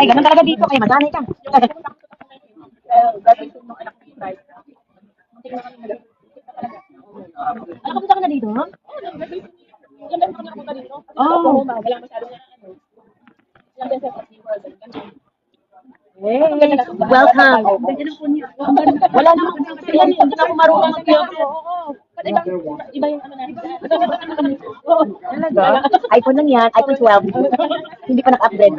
Ay, ganun talaga dito. Kaya masanay ka. Ano kapunta ka na dito? Oh. Hey, welcome. Wala na ako kasi yan. Hindi na ako marunong mag-Piano. Iba yung ano natin. Talaga? iPhone lang yan. iPhone 12. Hindi pa naka-upgrade.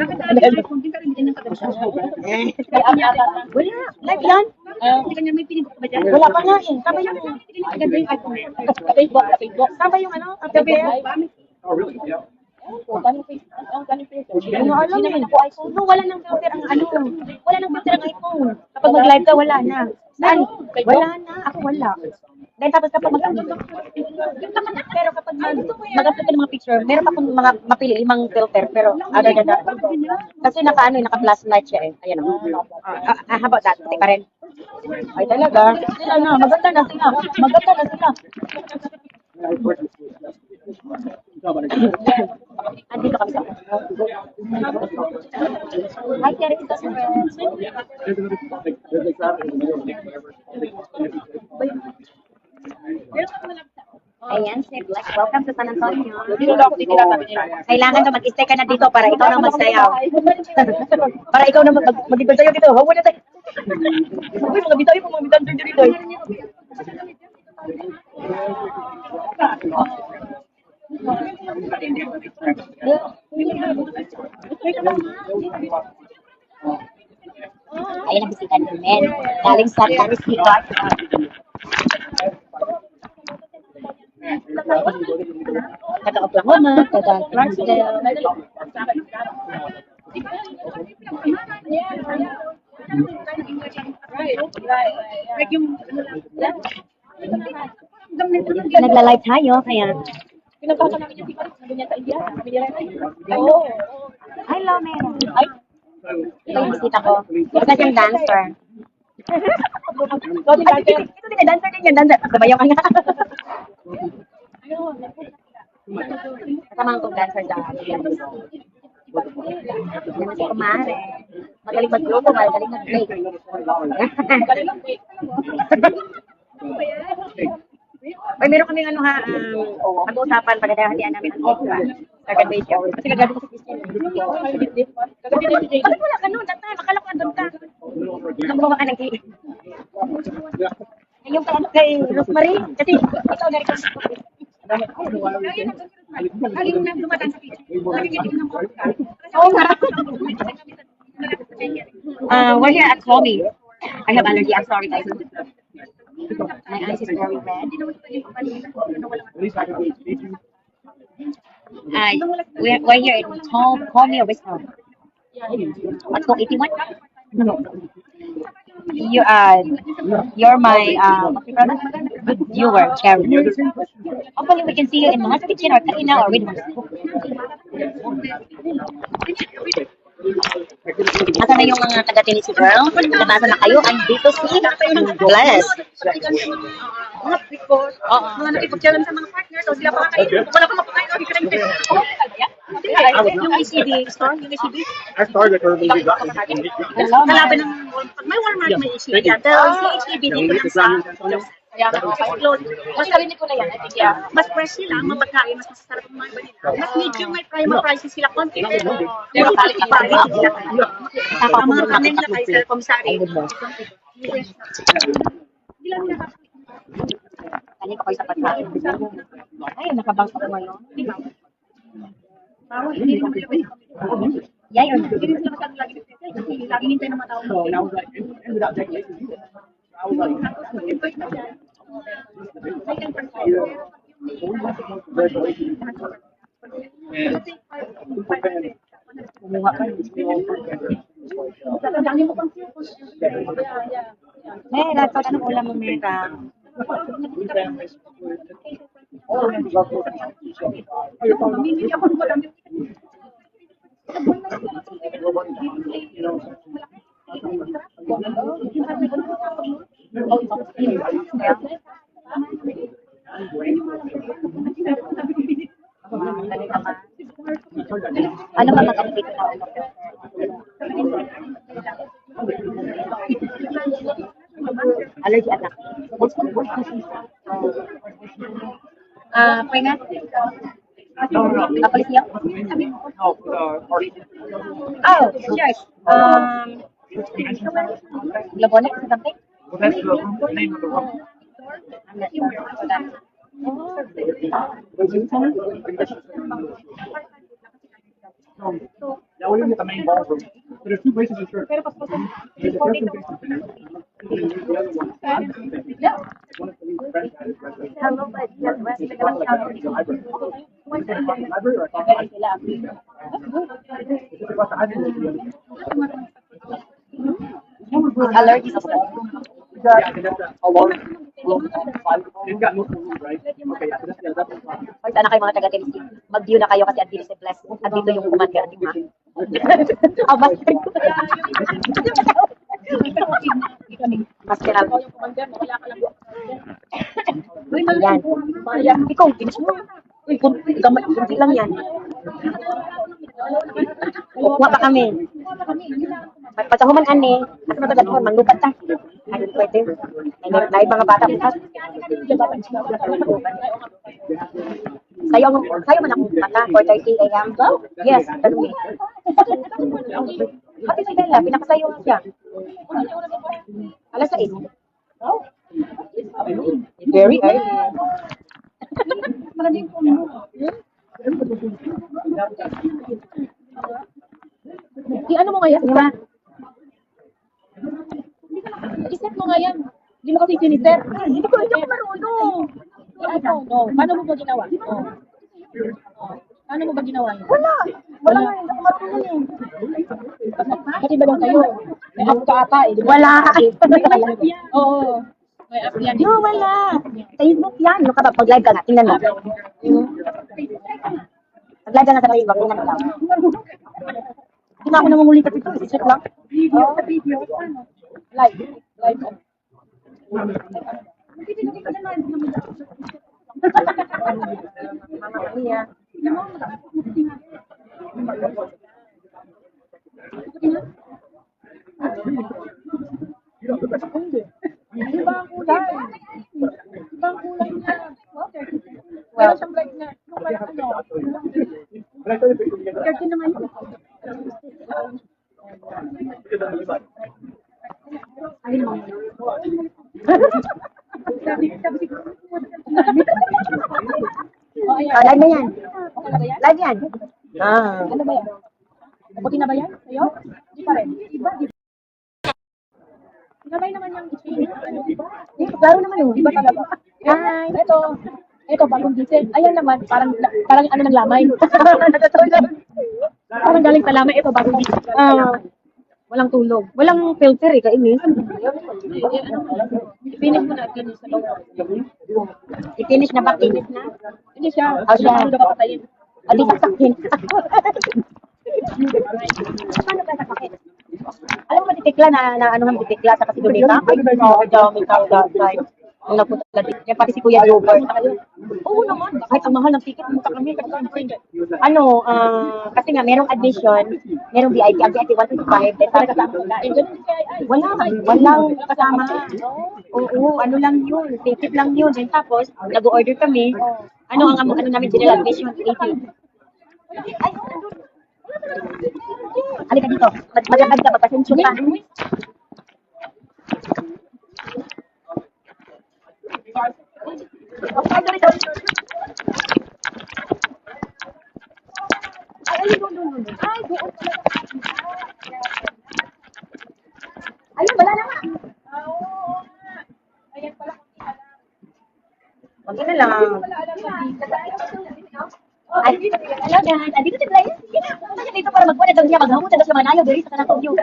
Wala. Live yan. Wala pa nga eh. Tama yung Facebook. Tama yung ano? Gabi. Oh, really? Yeah. Ano alam eh. No, wala nang filter ang ano. Wala nang filter ang iPhone. Kapag mag-live ka, wala na. Saan? Wala na. Ako wala. Then tapos kapag pero kapag mag-upload ka ng mga picture, meron akong mga mapili limang filter. Pero other than that, kasi naka-plus light siya eh. Ayan o. How about that? Puti pa rin. Ay talaga. Sila na. Maganda na sila. Maganda na sila. Andito kami sa Hi, Terry. Ayan, si Black. Welcome to San Antonio. Kailangan na mag-stay ka na dito para ikaw na magsayaw. Para ikaw na mag-ibig sayo dito. Huwag mo na tayo. Uy, mga bitaw yung mga bitaw dito. Ayun ang bisita namin. Galing sa Tennessee Park. Taga Oklahoma, taga Clarksdale. Nagla-live tayo, kaya pinagpasa namin yung sikat, sabi niya sa India, sabi niya rin. Oo. Hello, Mera. Ay, ito yung bisita ko. Isa siyang dancer. Ito din, dancer din yan, dancer. Gumayaw ka nga. Kasama kong dancer dahil. Yan si Kumare. Magaling mag-grupo, magaling mag-break. Magaling mag-break. Ay, meron kaming ano ha, pag-uusapan, pagdadahatian namin ang opera sa graduation. Kasi nagado ko sa Christian. Bakit wala ka nun? That time, akala ko andun ka. Nakuha ka ng kay... Yung kay Rosemary, kasi ikaw na rin kasi. Laging nang dumadaan sa picture. Laging hindi nang ka. Oo nga. We're here at Tommy. I have allergy. I'm sorry, guys. My eyes is very red. We're here in call me a whisper. Let's go 81. You're my good viewer, Cherry. Hopefully we can see you in Maha's Kitchen or Karina or Widmar. Asa na yung mga taga-Tennessee girl? Nabasa na kayo? Andito si Bless. Mga nakipagkyalan sa mga partners, o sila pa kayo. Wala pa mapakain, o different. Yung ACB store, yung ACB. I started early. Kalaban ng, pag may Walmart, may ACB yan. Pero si ACB dito lang sa mas karinig ko na yan, I think, yeah. Mas fresh sila, ang mapagkain, mas masasarap ang mga iba nila. Mas medium, may prima prices sila konti, pero quality pa rin sila. Ang mga kanin nila kayo sa komisari. Kanin pa kayo sa pagkain. Ay, nakabang pa ko ngayon. Yeah, yun. Hindi sila masyadong lagi nintay na matawag. So, and I was like, and without declaration, I was like, dapat anong ulam mo, Mera? Ano ba mag-update na? Allergy attack. Pengat. Kapalit niya? No, party. Oh, yes. Labonek or something? Well, that's the name of the room. I'm not sure. Now we're gonna get the main ballroom. But there's two places in church. There's the church in basement. And then the other one. One is the lead rest house, Hello, but yes, the library. Library or across the library? It's just across the library. allergy. Yeah, and that's a large, it's got multiple rooms, right? Okay, yeah, so that's the front. Pagka na kayo mga taga-Tennessee, mag-view na kayo kasi at Dili Bless. At dito yung commander, di ba? Ah, master. Master ako. Ayan. Ikaw, tinis mo. Uy, gamay, kunti lang yan. Kuha pa kami. Pagkahuman ani, at matagaton, manlupat ta. Ano pwede? May mga bata bukas. Sayo man akong mata, 4:30 a.m. Yes, tanong eh. Happy si Bella, pinakasayo nga siya. Alas 6. Very early. Ano mo nga yan? Di ba? I-set mo nga yan. Hindi mo kasi siniset. Hindi ko marunong. Ano? No. Paano mo ba ginawa? Oh. Paano mo ba ginawa yun? Wala. Wala nga, hindi ako marunong eh. Kasi ba lang kayo? May app ka ata eh. di ba? Wala. Oo. May app yan. No, wala. Facebook yan. Ano ka ba? Pag-live ka nga, tingnan mo. Pag-live ka nga sa Facebook, tingnan mo lang. Hindi na ako nangungulit at ito. Isip lang. Live. Live. Mama Mia. Iba ang kulay. Iba ang kulay niya. Meron siyang black na. Nung pala ano. But I started picking together. Kaya naman yun. Oh, ayan. Live na yan. Okay na ba yan? Live yan. Ah. Ano ba yan? Puti na ba yan? Sa'yo? Hindi pa rin. Iba, di ba? Sinabay naman yung Klaro naman yun. iba talaga. Hi. Ito, bagong diesel. Ayan naman, parang ano ng lamay. Parang galing sa lamay. Ito, bagong diesel. Walang tulog. Walang filter eh, kainis. Finish mo na, finish na loob. I-finish na ba? Finish na? Hindi siya. Oh, siya. Ano ba patayin? Adi saksakin. Paano ba saksakin? Alam mo ba titikla na ano ng titikla sa kasi Dominica? Oo, Dominica side. Nung napunta ka dito. Yan pati si Kuya Robert. Oo naman. Kahit ang mahal ng ticket, punta kami. Ano, kasi nga merong admission, merong VIP, ang VIP 125. Then para kasama walang kasama. Oo, ano lang yun. Ticket lang yun. Then tapos, nag-order kami. Ano namin general admission? 80. Ay, halika dito. Maglakad ka, magpasensyon ka. Ayun, wala na nga. Wag na lang. Ay, hello Dan. Dito si Brian. Kasi dito para magpunta daw siya. Maghamon daw siya manayo. Diri sa kanang view.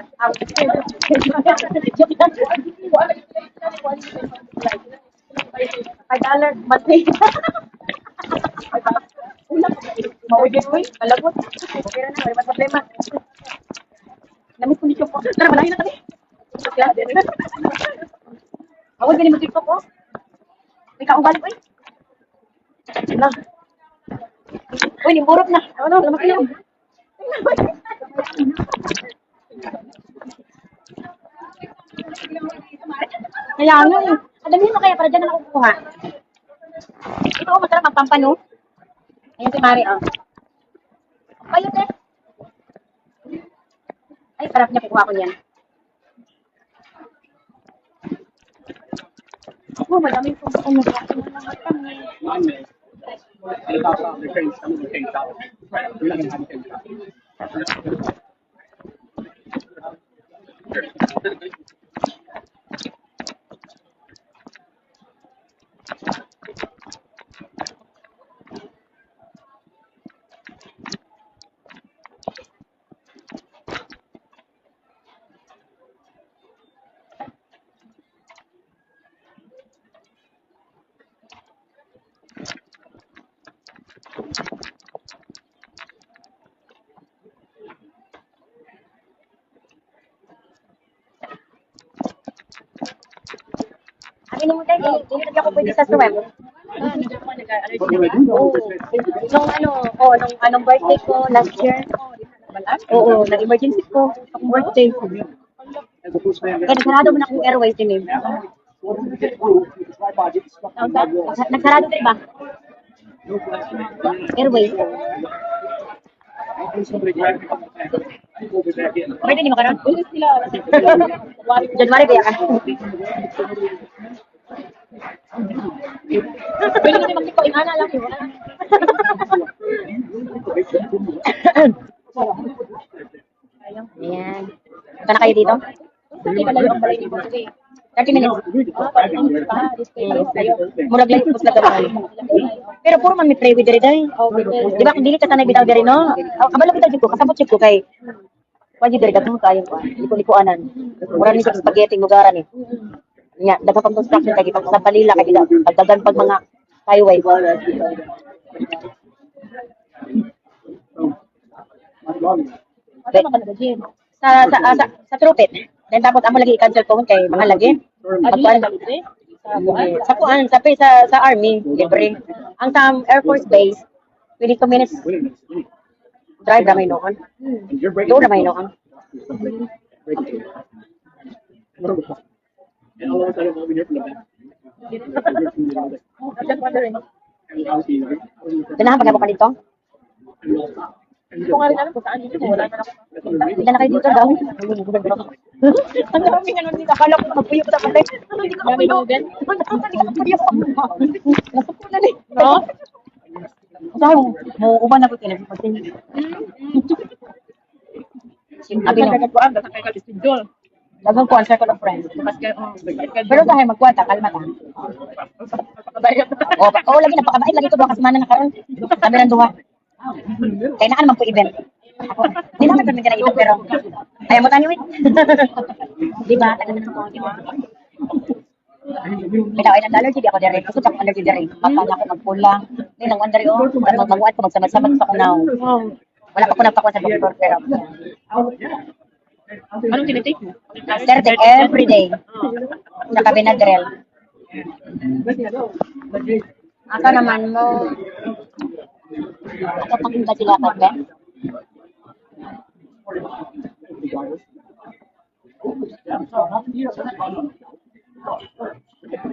$5 monthly. Mawagin mo. Malagot. Okay na, may problema. Namit ko ni Choco. Tara, malayo na kami. Awag din mo TikTok ko. May kaubalik ko eh. Ano? Uy, nimburot na. Ano, lamak yun. Kaya ano eh. Adamihin mo kaya para dyan na nakukuha. Ito oh, masarap ang pampano. Ayan si Mari oh. Ayun eh. Ay, sarap niya kukuha ko niyan. Oh, madami po sa ano. Mine is. And it's also the case, some of the case out. Right. You're not gonna have a case out. Aminin mo tayo, hindi ako pwede sa swim. What will I do though? Nung ano, nung anong birthday ko last year. Oo, nag-emergency ko. Ang birthday ko. As opposed to Kaya nagsarado mo na akong airways din eh. Nagsarado din ba? Airways. Pwede din mo karon? January ba ka? Pwede natin magtipainana lang yun. Ayan. Saan na kayo dito? Hindi malayo ang balay ni Jose. 30 minutes. Kayo. Murag lang ipos lang pero puro man may pray with diri day. Di ba kung dili ka sanay bitaw diri no? Kabalo bitaw jud ko, kasabot jud ko kay wagi diri kadto kayo ko. Liko-likuanan. Mura ni sa spaghetti lugaran eh. Nya, daga pang construction kay pag sa balila kay dagdagan pag mga highway. Sa Trupit. Then tapos amo lagi i-cancel ko kay mga lagi. Magkuan sa army libre. Ang sa Air Force Base 22 minutes drive na may noon. Doon na may noon. And all of a sudden, over here from the back. I'm just wondering. Ganahan pag dito? Hindi ko nga rin alam kung saan dito. Wala na ako. Hindi na kayo dito daw. Ang dami nga nun dito. Akala ko magpuyo ko sa palay. Hindi ko Dami mo din? magpuyo. Nasupunan eh. No? Sabi mo uban ako kaya nagpapagsin. Sabi no, Nagkakakuan, dasakay ka schedule. dagang ko ang circle of friends. Mas kayo, Pero tayo magkwanta, kalma ta. Oo, lagi napakabait lagi ko doon kasi mana na karon. Sabi ng duha. Kaya na naman po event. Ako, hindi naman kami ka na event pero ayaw mo tanyo eh. Di ba? Tagal na ako di ba? Bitaw ay nag-allergy di ako diri. Gusto ko allergy diri. Mata na ako magpula. Hindi nang wonder yo. Magmuat ko magsamad-samad sa kunaw. Wala pa ko nagpakuha sa doktor pero Anong tinitake mo? Saturday every day. Sa Benadryl. Asa naman mo? Ito pakinggan sila ka ba?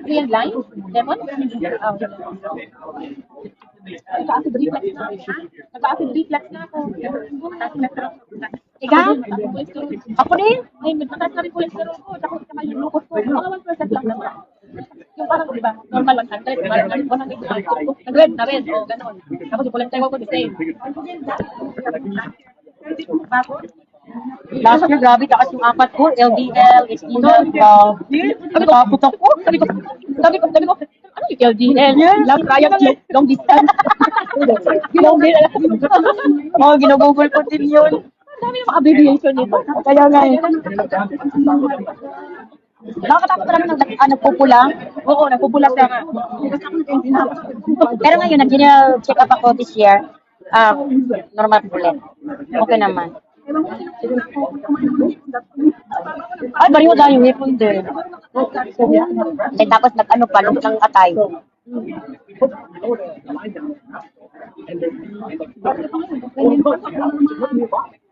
Clean line? Lemon? Nagka-acid reflux na ako. Nagka-acid reflux na ako. Ikaw? Ako din? Ay, mataas na rin cholesterol ko. Tapos saka yung glucose ko. Mga 1% lang naman. Yung parang, di ba, normal 100. Parang 100. Nag-red na red. O, ganon. Tapos yung cholesterol ko the same. Lasa na grabe takas yung apat ko. LDL, HDL, grabe. Natakot ako. Sabi ko, ano yung LDL? Long triangle, long distance. Long distance. Oh, ginugugol ko din yun. Ang dami ng mga abbreviation nito. Kaya nga eh. Nakakatakot talaga nagpupula. Oo, nagpupula siya nga. Pero ngayon, nag-general check-up ako this year. Normal ulit. Okay naman. Ay, bari mo dahil yung hipon din. Eh, tapos nag-ano pa, lumot ng atay.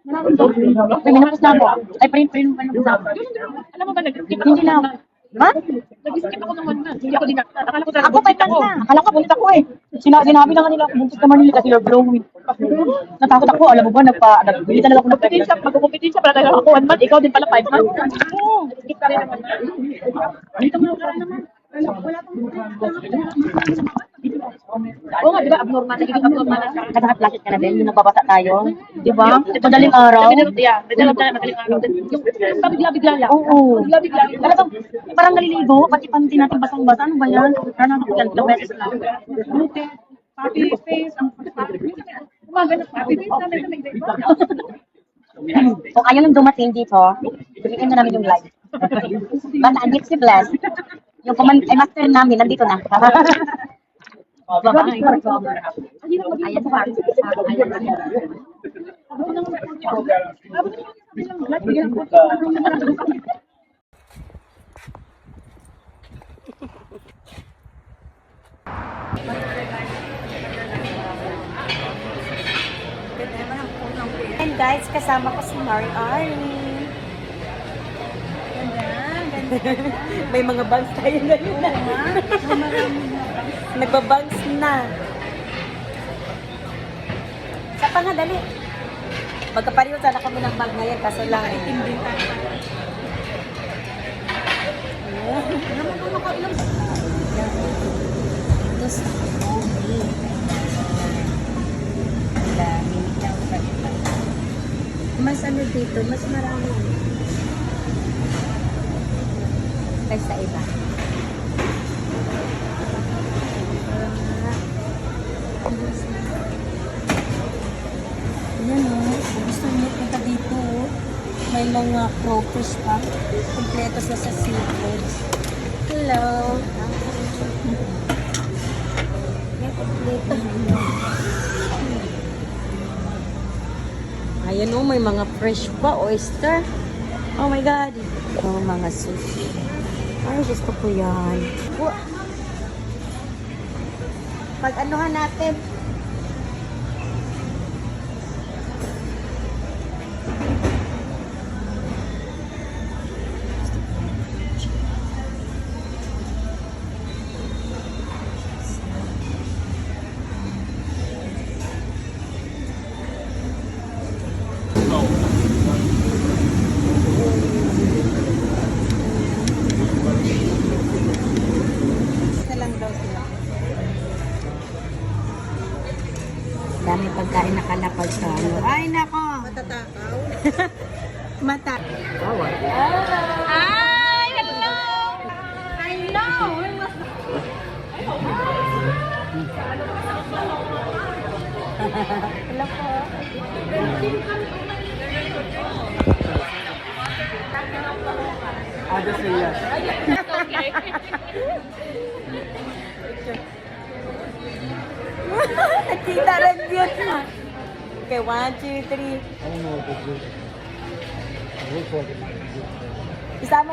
May minapos na ako. Ay, print mo pa na. Alam mo ba, Hindi na. Ha? Nag-skip ako ng 1 month. Hindi ako dinakta. Akala ko talaga Ako buntis 5 ako. months na. Akala ko buntis ako eh. Sinabi na nga nila, buntis naman nila kasi you're growing. Natakot ako, alam mo ba, nagbili talaga ako ng Kompetensya, magkukumpetensya pala tayo ako 1 month. Ikaw din pala 5 months. Oo. Skip ka rin naman. Dito mo ka naman. Oo nga, di ba? Abnormal. Nagiging abnormal na siya. Nagkaka-flashes ka na din, yung nagbabasa tayo. Di ba? Madaling araw. Develop na madaling araw. Yung pabigla-bigla lang. Oo. Bigla-bigla. Talagang parang naliligo, pati panty natin basang-basa. Ano ba yan? Parang ako yan, ilang beses lang. Gluten, happy face, ang umaga na happy face namin na may iba. Kung ayaw nang dumating dito, bigyan na namin yung live. Basta admit si Bless. Yung master namin, nandito na. Bye-bye. Ayan pa. And guys, kasama ko si Mari Ari. May mga bags tayo ngayon na. Nagbabags na. Sa pa nga, dali. Magkapariw sana kami ng bag ngayon, kaso lang eh. Ito sa dami. Mas ano dito, mas marami. Kaysa iba. Yan o, gusto niyo punta dito o. May mga crocus pa. Kompleto sa seafoods. Hello. May kompleto. Ayan o, may mga fresh pa. Oyster. Oh my God. Oh, mga sushi. Ay, gusto ko yan. Pag-anuhan natin. Dami pagkain nakalapag sa ano. Ay, nako! Matatakaw. Mata. Hi! Hello! Hello! Hello po. I'll just say yes. Nakita rin yun. Okay, 1, 2, 3. I don't know if it's good. It looks like it's good. Isama